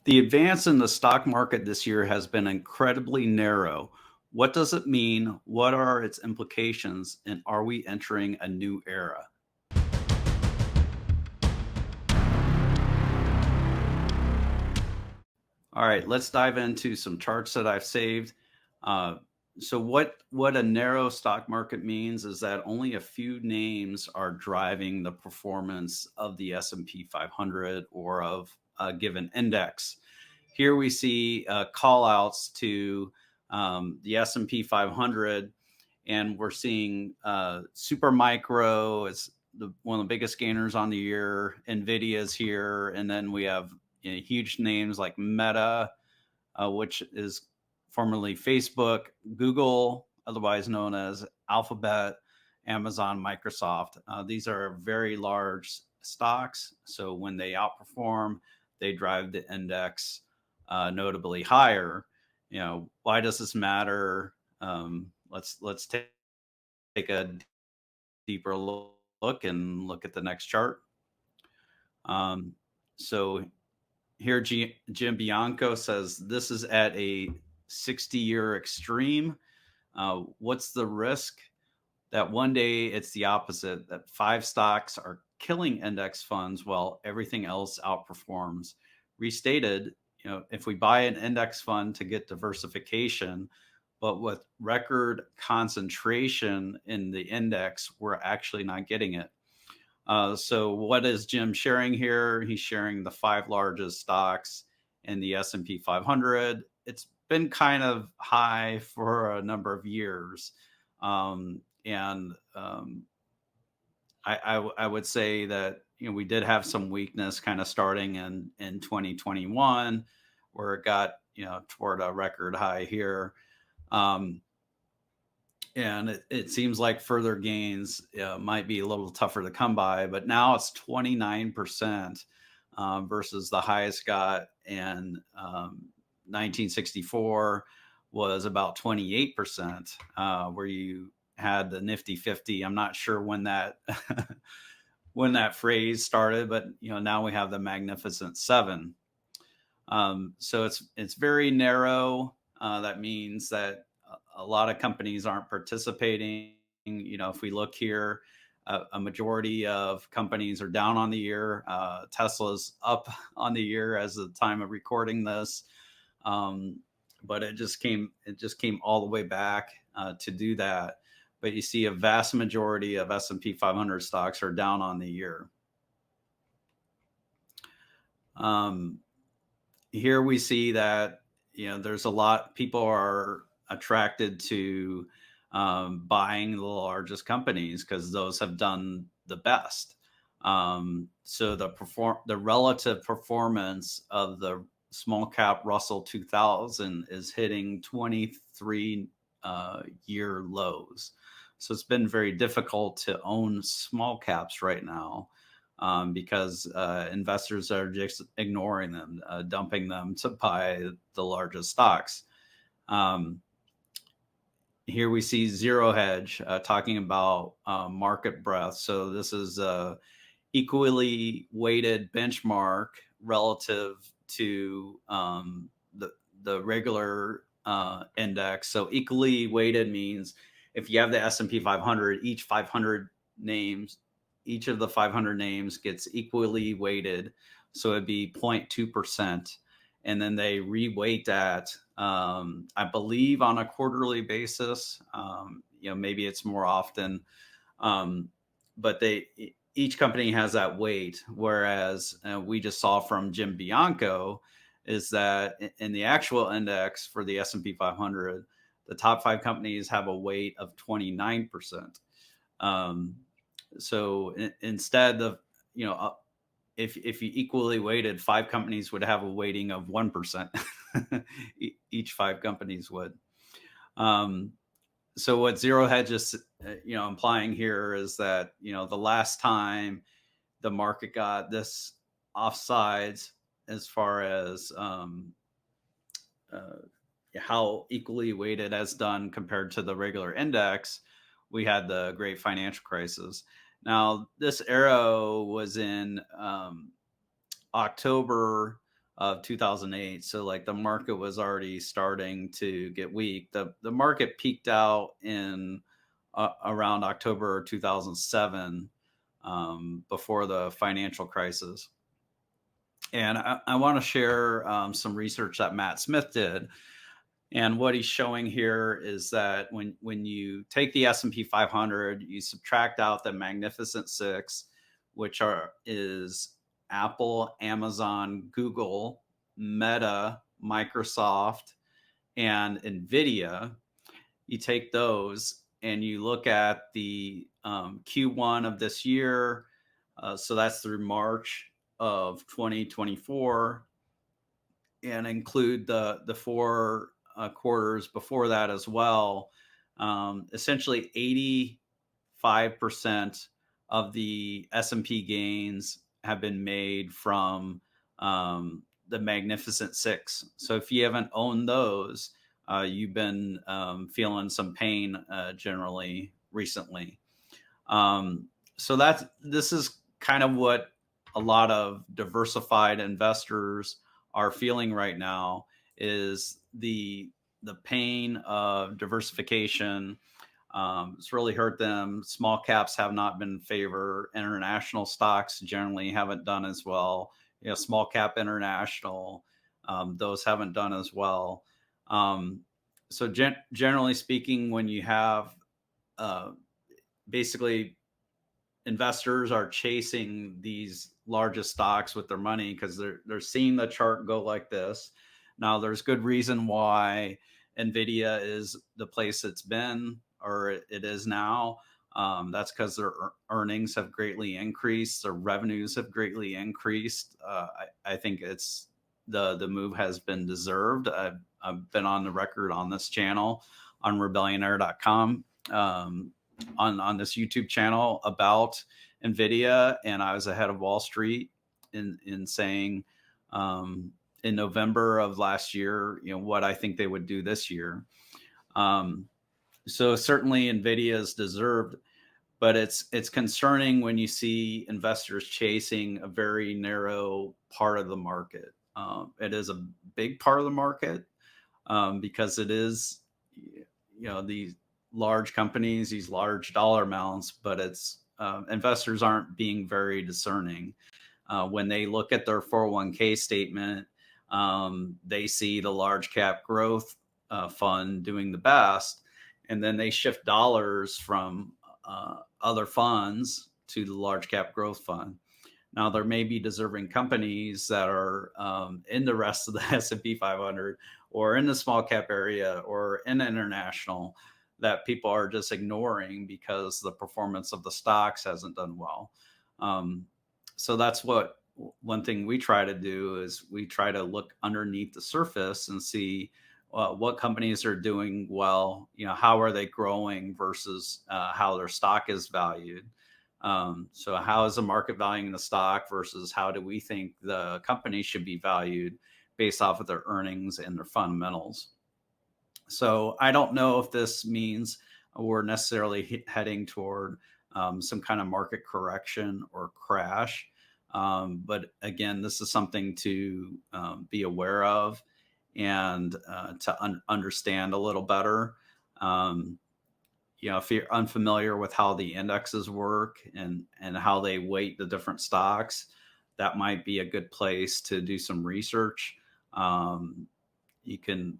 The advance in the stock market this year has been incredibly narrow. What does it mean? What are its implications? And are we entering a new era? All right, let's dive into some charts that I've saved. Uh, so what a narrow stock market means is that only a few names are driving the performance of the S&P 500 or of a given index. Here we see call outs to the S&P 500, and we're seeing super micro is one of the biggest gainers on the year. Nvidia's here, and then we have huge names like Meta, which is formerly Facebook, Google, otherwise known as Alphabet, Amazon, Microsoft. These are very large stocks. So when they outperform, they drive the index notably higher. Why does this matter? Let's take a deeper look and look at the next chart. So here, Jim Bianco says this is at a 60-year extreme. What's the risk? That one day it's the opposite, that five stocks are killing index funds while everything else outperforms. Restated, if we buy an index fund to get diversification, but with record concentration in the index, we're actually not getting it. So what is Jim sharing here? He's sharing the five largest stocks in the S&P 500. It's been kind of high for a number of years. And I would say that we did have some weakness kind of starting in 2021, where it got toward a record high here. Um, and it seems like further gains might be a little tougher to come by, but now it's 29% versus the highest got in 1964 was about 28%, where you had the Nifty 50. I'm not sure when that when that phrase started, but now we have the Magnificent Seven. So it's very narrow. That means that a lot of companies aren't participating. If we look here, a majority of companies are down on the year. Tesla's up on the year as of the time of recording this, but it just came all the way back to do that. But you see, a vast majority of S&P 500 stocks are down on the year. Here we see that there's a lot people are attracted to buying the largest companies because those have done the best. So the relative performance of the small cap Russell 2000 is hitting 23 year lows. So it's been very difficult to own small caps right now. Because investors are just ignoring them, dumping them to buy the largest stocks. Here we see Zero Hedge talking about market breadth. So this is a equally weighted benchmark relative to the regular index. So equally weighted means if you have the S&P 500, each of the 500 names gets equally weighted. So it'd be 0.2%. And then they reweight that, I believe, on a quarterly basis. Maybe it's more often. But each company has that weight. Whereas we just saw from Jim Bianco is that in the actual index for the S&P 500, the top five companies have a weight of 29%. So instead of, if you equally weighted, five companies would have a weighting of 1%. Each five companies would. So what Zero Hedge is, implying here is that, the last time the market got this offsides as far as how equally weighted as done compared to the regular index, we had the great financial crisis. Now, this arrow was in October of 2008. So like the market was already starting to get weak. The market peaked out in around October 2007, before the financial crisis. And I want to share some research that Matt Smith did. And what he's showing here is that when you take the S&P 500, you subtract out the Magnificent Six, which are is Apple, Amazon, Google, Meta, Microsoft, and Nvidia. You take those and you look at the Q1 of this year. So that's through March of 2024, and include the four quarters before that as well. Essentially, 85% of the S&P gains have been made from the Magnificent Six. So if you haven't owned those, you've been feeling some pain generally recently. So this is kind of what a lot of diversified investors are feeling right now, is the pain of diversification. It's really hurt them. Small caps have not been in favor. International stocks generally haven't done as well. Small cap international, those haven't done as well. So generally speaking, when you have basically investors are chasing these largest stocks with their money because they're seeing the chart go like this. Now, there's good reason why Nvidia is the place it's been, or it is now. That's because their earnings have greatly increased, their revenues have greatly increased. I think it's the move has been deserved. I've been on the record on this channel, on Rebellionaire.com, on this YouTube channel about Nvidia, and I was ahead of Wall Street in saying in November of last year, what I think they would do this year. So certainly Nvidia is deserved, but it's concerning when you see investors chasing a very narrow part of the market. It is a big part of the market because it is, these large companies, these large dollar amounts, but it's investors aren't being very discerning. When they look at their 401k statement, they see the large cap growth fund doing the best, and then they shift dollars from other funds to the large cap growth fund. Now, there may be deserving companies that are in the rest of the S&P 500 or in the small cap area or in international that people are just ignoring because the performance of the stocks hasn't done well. So that's one thing we try to do is we try to look underneath the surface and see what companies are doing well, how are they growing versus how their stock is valued. So how is the market valuing the stock versus how do we think the company should be valued based off of their earnings and their fundamentals? So I don't know if this means we're necessarily heading toward some kind of market correction or crash. But again, this is something to be aware of and to understand a little better. If you're unfamiliar with how the indexes work and how they weight the different stocks, that might be a good place to do some research. You can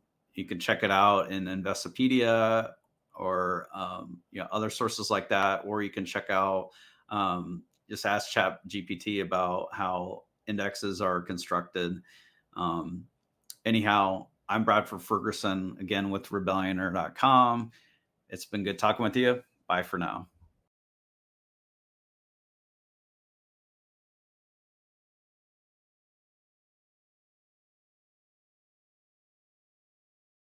check it out in Investopedia or other sources like that, or you can check out just ask ChatGPT about how indexes are constructed. Anyhow, I'm Bradford Ferguson, again with Rebellionaire.com. It's been good talking with you. Bye for now.